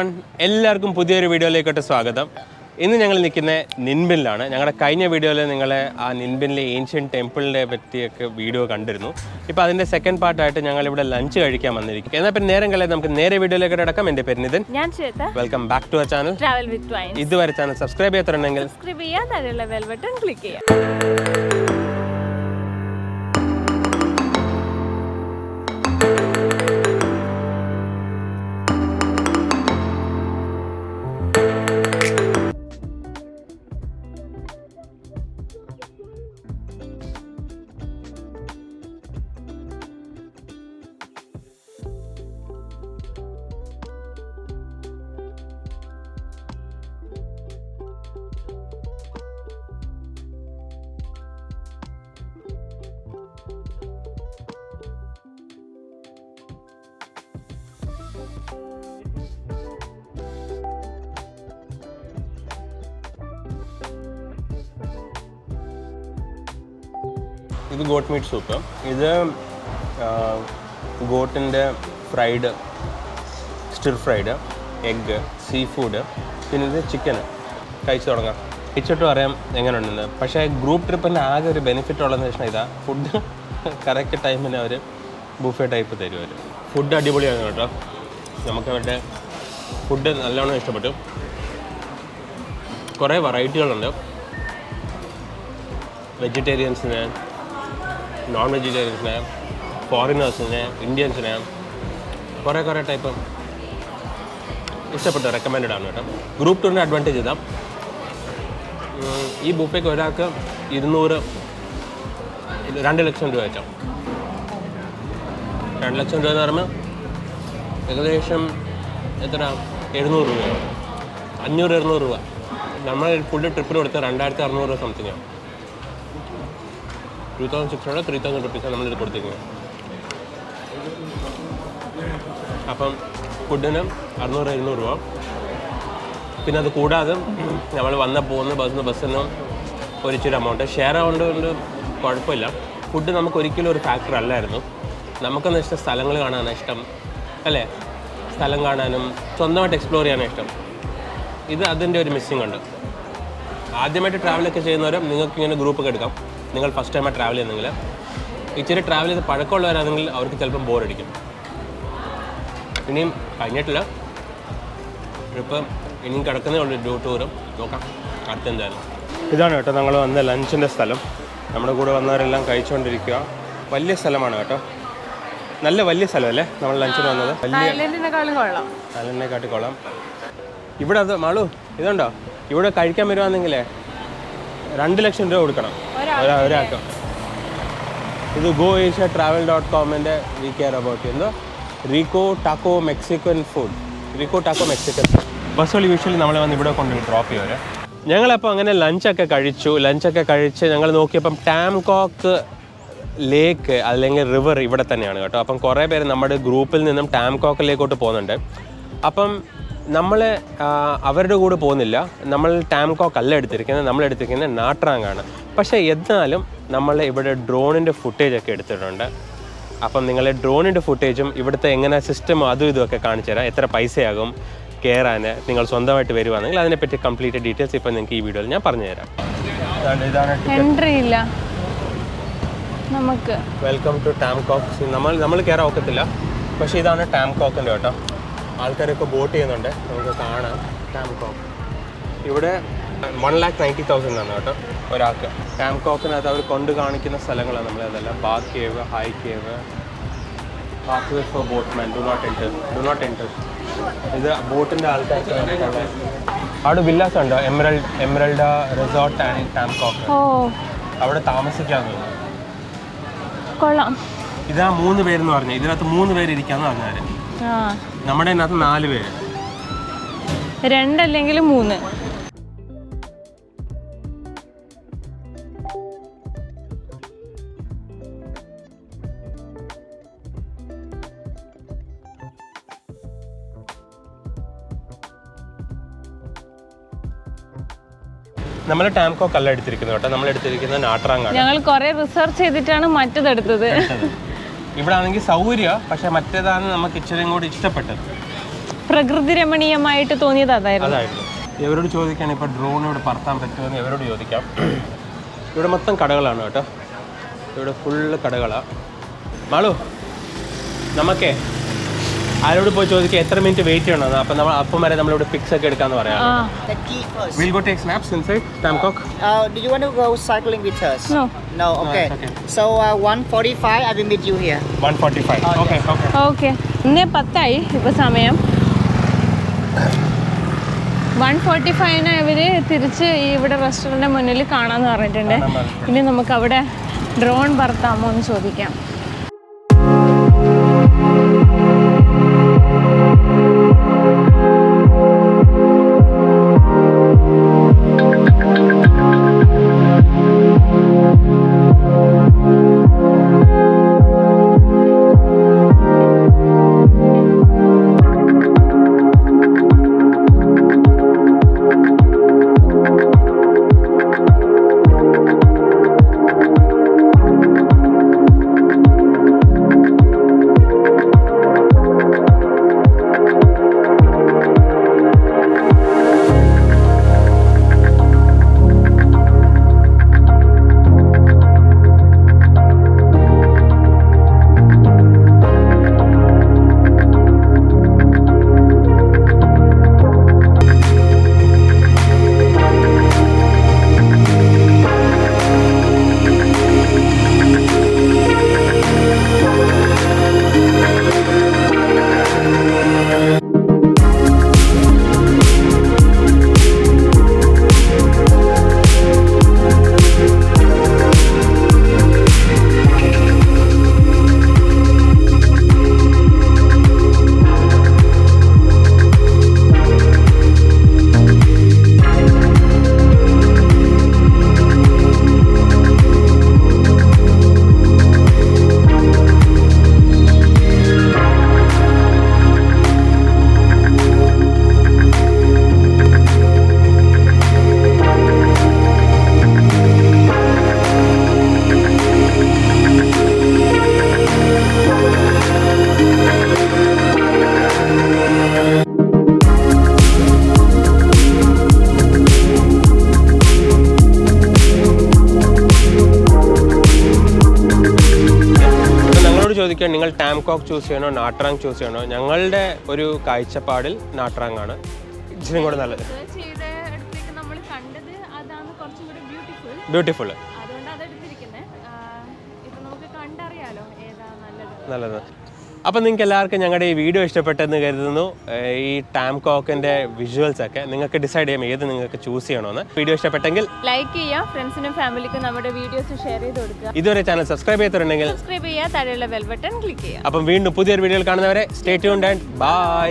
Everyone, എല്ലാവർക്കും പുതിയൊരു വീഡിയോയിലേക്കോട്ട് സ്വാഗതം. ഇന്ന് ഞങ്ങൾ നിൽക്കുന്നത് നിൻബിനിലാണ്. ഞങ്ങളുടെ കഴിഞ്ഞ വീഡിയോയിൽ നിങ്ങളെ ആ നിൻബിനിലെ ഏൻഷ്യൻ ടെമ്പിളിനെ പറ്റിയൊക്കെ വീഡിയോ കണ്ടിരുന്നു. ഇപ്പോൾ അതിൻ്റെ സെക്കൻഡ് പാർട്ടായിട്ട് ഞങ്ങളിവിടെ ലഞ്ച് കഴിക്കാൻ വന്നിരിക്കും. എന്നാൽ പിന്നെ നേരം കളയാതെ നമുക്ക് നേരെ വീഡിയോയിലേക്ക് അടക്കാം. എൻ്റെ പേര് നിതിൻ. ഞാൻ Shweta. Welcome back to our channel travel with twins. ഇതുവരെ ചാനൽ സബ്സ്ക്രൈബ് ചെയ്യാത്തുണ്ടെങ്കിൽ സബ്സ്ക്രൈബ് ചെയ്യാൻ താഴെയുള്ള ബെൽ ബട്ടൺ ക്ലിക്ക് ചെയ്യാം. ഇത് ഗോട്ട് മീറ്റ് സൂപ്പ്. ഇത് ഗോട്ടിൻ്റെ fried, stir fried, egg, sea food, പിന്നെ ഇത് ചിക്കന്. കഴിച്ചു തുടങ്ങാം. കഴിച്ചിട്ടും അറിയാം എങ്ങനെയുണ്ടെന്ന്. പക്ഷേ ഗ്രൂപ്പ് ട്രിപ്പിൻ്റെ ആകെ ഒരു ബെനിഫിറ്റ് ഉള്ളതെന്ന് വെച്ചാൽ ഇതാ, ഫുഡ് കറക്റ്റ് ടൈമിന് അവർ ബുഫേ ടൈപ്പ് തരും. അവർ ഫുഡ് അടിപൊളിയാണ് കേട്ടോ. നമുക്കവരുടെ ഫുഡ് നല്ലോണം ഇഷ്ടപ്പെട്ടു. കുറേ വെറൈറ്റികളുണ്ട്. വെജിറ്റേറിയൻസിന്, നോൺ വെജിറ്റേറിയൻസിന്, ഫോറിനേഴ്സിന്, ഇന്ത്യൻസിന്, കുറേ ടൈപ്പ് ഇഷ്ടപ്പെട്ടു. റെക്കമെൻഡഡ് ആണ് കേട്ടോ. ഗ്രൂപ്പ് ടൂറിൻ്റെ അഡ്വാൻറ്റേജ് ഇതാ, ഈ ബുഫേക്ക് ഒരാൾക്ക് 2 ലക്ഷം രൂപ വെച്ചാൽ. 2 ലക്ഷം രൂപ എന്ന് പറയുമ്പോൾ ഏകദേശം എത്ര, 700 രൂപയോ 500-700 രൂപ. നമ്മൾ ഫുഡ് ട്രിപ്പിന് കൊടുത്ത 2600 രൂപ സംതിങ് ആണ്. 2600-3000 റുപ്പീസാണ് നമ്മളിത് കൊടുത്തിരിക്കുന്നത്. അപ്പം ഫുഡിന് 600-700 രൂപ. പിന്നെ അത് കൂടാതെ നമ്മൾ പോകുന്ന ബസ്സിന് ഒരു ഇച്ചിരി എമൗണ്ട് ഷെയർ ആവുന്നതുകൊണ്ട് കുഴപ്പമില്ല. ഫുഡ് നമുക്ക് ഒരിക്കലും ഒരു ഫാക്ടർ അല്ലായിരുന്നു. നമുക്കെന്ന് ഇഷ്ടം സ്ഥലങ്ങൾ കാണാനാണ് ഇഷ്ടം, അല്ലേ? സ്ഥലം കാണാനും സ്വന്തമായിട്ട് എക്സ്പ്ലോർ ചെയ്യാനാണ് ഇഷ്ടം. ഇത് അതിൻ്റെ ഒരു മിസ്സിംഗ് ഉണ്ട്. ആദ്യമായിട്ട് ട്രാവലൊക്കെ ചെയ്യുന്നവരും നിങ്ങൾക്ക് ഇങ്ങനെ ഗ്രൂപ്പൊക്കെ എടുക്കാം. നിങ്ങൾ ഫസ്റ്റ് ടൈമായി ട്രാവൽ ചെയ്യുന്നെങ്കിൽ, ഇച്ചിരി ട്രാവൽ ചെയ്ത് പഴക്കമുള്ളവരാണെങ്കിൽ അവർക്ക് ചിലപ്പം ബോറടിക്കും. ഇനിയും കഴിഞ്ഞിട്ടില്ല ട്രിപ്പ്, ഇനിയും കിടക്കുന്നേ ഉള്ളൂ ടൂറും. നോക്കാം അടുത്തെന്തായാലും. ഇതാണ് കേട്ടോ ഞങ്ങൾ വന്ന ലഞ്ചിൻ്റെ സ്ഥലം. നമ്മുടെ കൂടെ വന്നവരെല്ലാം കഴിച്ചുകൊണ്ടിരിക്കുക. വലിയ സ്ഥലമാണ് കേട്ടോ, നല്ല വലിയ സ്ഥലമല്ലേ നമ്മൾ ലഞ്ചിന് വന്നത്. തായ്ലൻഡിനെക്കാട്ടി കൊള്ളാം. ഇവിടെ അത് മാളു ഇതുണ്ടോ, ഇവിടെ കഴിക്കാൻ വരുവാണെങ്കിലേ 2 ലക്ഷം രൂപ കൊടുക്കണം ഒരാൾക്ക്. ഇത് goasia.travel.com-ൻ്റെ വി കെയർ അബൌട്ട് എന്തോ റിക്കോ ടാക്കോ മെക്സിക്കൻ ഫുഡ്. ബസ്സുകൾ യൂഷ്വലി നമ്മളെ വന്ന് ഇവിടെ കൊണ്ടുപോയി ഡ്രോപ്പ് ചെയ്യുവരെ. ഞങ്ങളപ്പോൾ അങ്ങനെ ലഞ്ചൊക്കെ കഴിച്ച് ഞങ്ങൾ നോക്കിയപ്പം ടാംകോക്ക് ലേക്ക് അല്ലെങ്കിൽ റിവർ ഇവിടെ തന്നെയാണ് കേട്ടോ. അപ്പം കുറേ പേര് നമ്മുടെ ഗ്രൂപ്പിൽ നിന്നും ടാംകോക്കിലേക്കോട്ട് പോകുന്നുണ്ട്. അപ്പം നമ്മൾ അവരുടെ കൂടെ പോകുന്നില്ല. നമ്മൾ ടാംകോക്ക് അല്ല എടുത്തിരിക്കുന്നത്, നമ്മളെടുത്തിരിക്കുന്നത് നാട്രാങ്ങാണ്. പക്ഷേ എന്നാലും നമ്മൾ ഇവിടെ ഡ്രോണിൻ്റെ ഫുട്ടേജൊക്കെ എടുത്തിട്ടുണ്ട്. അപ്പം നിങ്ങൾ ഡ്രോണിൻ്റെ ഫുട്ടേജും ഇവിടുത്തെ എങ്ങനെ സിസ്റ്റം അതും ഇതുമൊക്കെ കാണിച്ചു തരാം. എത്ര പൈസയാകും കയറാൻ, നിങ്ങൾ സ്വന്തമായിട്ട് വരുവാണെങ്കിൽ അതിനെപ്പറ്റി കംപ്ലീറ്റ് ഡീറ്റെയിൽസ് ഇപ്പം നിങ്ങൾക്ക് ഈ വീഡിയോയിൽ ഞാൻ പറഞ്ഞുതരാം. എൻട്രി ഇല്ല നമുക്ക്. Welcome to Tam Coc. നമ്മൾ കയറാൻ ഒക്കത്തില്ല, പക്ഷേ ഇതാണ് ടാംകോക്കിൻ്റെ കേട്ടോ. ആൾക്കാരൊക്കെ ബോട്ട് ചെയ്യുന്നുണ്ട്, നമുക്ക് കാണാം. ടാംകോക്ക് ഇവിടെ 1,90,000 ആണ് കേട്ടോ ഒരാൾക്ക്. ടാംകോക്കിനകത്ത് അവർ കൊണ്ട് കാണിക്കുന്ന സ്ഥലങ്ങളാണ് നമ്മളതെല്ലാം. Bath cave, high cave, pathway for boatman, do not enter. ഇത് ബോട്ടിൻ്റെ ആൾക്കാർക്ക് അവിടെ വില്ലാസ് ഉണ്ടോ, എമറൽഡ റിസോർട്ട് ആൻഡ് ടാംകോക്ക്. അവിടെ താമസിക്കാന്ന് കൊള്ളാം. ഇതാ 3 പേരെന്ന് പറഞ്ഞു. ഇതിനകത്ത് 3 പേര് ഇരിക്കാന്ന് പറഞ്ഞാല്, നമ്മുടെ അതിനകത്ത് 4 പേര്, 2 അല്ലെങ്കിൽ 3. നമ്മൾ ടാംകോക്ക് അല്ല എടുത്തിരിക്കുന്നത് കേട്ടോ, നമ്മൾ എടുത്തിരിക്കുന്നത് നാട്രാങ്ങാണ്. ഞങ്ങൾ കുറെ റിസർച്ച് ചെയ്തിട്ടാണ് മറ്റേതെടുത്തത്. ഇവിടെ ആണെങ്കിൽ സൗകര്യം, പക്ഷെ മറ്റേതാണ് നമുക്ക് ഇച്ചിരി കൂടി ഇഷ്ടപ്പെട്ടത്. പ്രകൃതി രമണീയമായിട്ട് തോന്നിയത് അതായിരുന്നു. അതായിരുന്നു. ഇവരോട് ചോദിക്കുകയാണ് ഇപ്പോൾ ഡ്രോൺ ഇവിടെ പറത്താൻ പറ്റുമെന്ന് ഇവരോട് ചോദിക്കാം. ഇവിടെ മൊത്തം കടകളാണ് കേട്ടോ, ഇവിടെ ഫുള്ള് കടകളാണ്. മാളു, നമുക്കേ ആരോട് പോയി ചോദിക്കുക എത്ര മിനിറ്റ് വെയിറ്റ് ചെയ്യണമെന്ന്. അപ്പം നമ്മൾ അപ്പം വരെ നമ്മളിവിടെ പിക്സ് ഒക്കെ എടുക്കാമെന്ന് പറയാം. The key first. We'll go take snaps inside Bangkok. Do you want to go cycling with us? No. No, okay. it's okay. So 1:45, I will meet you here. 1:45. Okay, okay. Okay, 10:10 ഇപ്പോൾ സമയം. 1:45 ഇവർ തിരിച്ച് ഇവിടെ റെസ്റ്റോറൻറ്റിൻ്റെ മുന്നിൽ കാണാമെന്ന് പറഞ്ഞിട്ടുണ്ട്. ഇനി നമുക്ക് അവിടെ ഡ്രോൺ പറത്താമോ എന്ന് ചോദിക്കാം. ചോദിക്കാൻ നിങ്ങൾ ടാംകോക്ക് ചൂസ് ചെയ്യണോ നാട്രാങ് ചൂസ് ചെയ്യണോ? ഞങ്ങളുടെ ഒരു കാഴ്ചപ്പാടിൽ നാട്രാങ് ആണ് ഇച്ചിരി കൂടെ നല്ലത്. ബ്യൂട്ടിഫുൾ നല്ലത്. അപ്പം നിങ്ങൾക്ക് എല്ലാവർക്കും ഞങ്ങളുടെ ഈ വീഡിയോ ഇഷ്ടപ്പെട്ടെന്ന് കരുതുന്നു. ഈ ടാംകോക്കിൻ്റെ വിഷ്വൽസ് ഒക്കെ നിങ്ങൾക്ക് ഡിസൈഡ് ചെയ്യാം ഏത് നിങ്ങൾക്ക് ചൂസ് ചെയ്യണമെന്ന്. വീഡിയോ ഇഷ്ടപ്പെട്ടെങ്കിൽ ലൈക്ക് ചെയ്യുക, ഫ്രണ്ട്സിനും ഫാമിലിക്കും നമ്മുടെ വീഡിയോസ് ഷെയർ ചെയ്ത് കൊടുക്കുക. ഇതുവരെ ചാനൽ സബ്സ്ക്രൈബ് ചെയ്തിട്ടുണ്ടെങ്കിൽ സബ്സ്ക്രൈബ് ചെയ്യുക, താഴെയുള്ള ബെൽ ബട്ടൺ ക്ലിക്ക് ചെയ്യുക. അപ്പം വീണ്ടും പുതിയൊരു വീഡിയോയിൽ കാണുന്നവരെ സ്റ്റേ ട്യൂൺഡ് ആൻഡ് ബൈ.